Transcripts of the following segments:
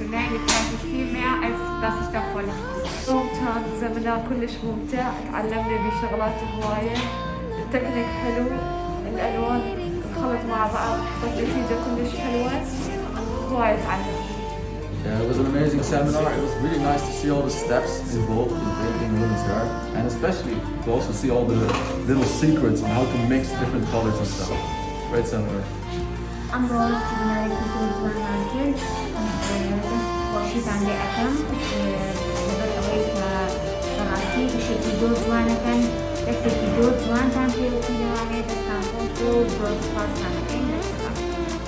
professionell, jetzt weiß ich viel mehr, als dass ich davor nicht wusste. كان زمنا كلش ممتع، تعلمنا بيه شغلات هواية، التكنيك حلو، الألوان انخلط مع بعض، طلعت نتيجة كلش حلوة، هواية تعلمت. Yeah, it was an amazing seminar. It was really nice to see all the steps involved in painting women's hair, and especially to also see all the little secrets on how to mix different colors and stuff. Great seminar. Ambos uzmanlarken باشید انگیتم بذار اولی که برای شکلی دو زوانتن دستی دو زوانتن که می‌دونم دستم کنترل دو پاسم این دستم.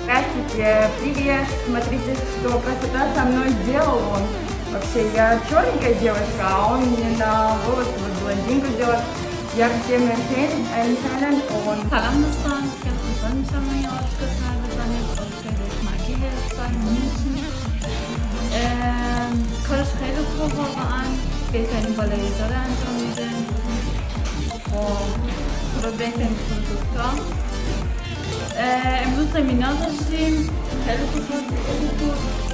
Здравствуйте, привет! Смотрите, что красота со мной сделал он. Вообще, я черненькая девушка, а он мне на волосы вот блондинку сделал. Я всем empfehlen und... سلام دوستان، خیلی خوشحال میشم من یه آشکار سر بزنید. آشکار دشمکی هرستایل میشین. کارش خیلی خوب واقعا، بهترین بالایزا رو انجام میده و بهترین پرودوکتا. امروز سمینار داشتیم، خیلی خوشحال بود.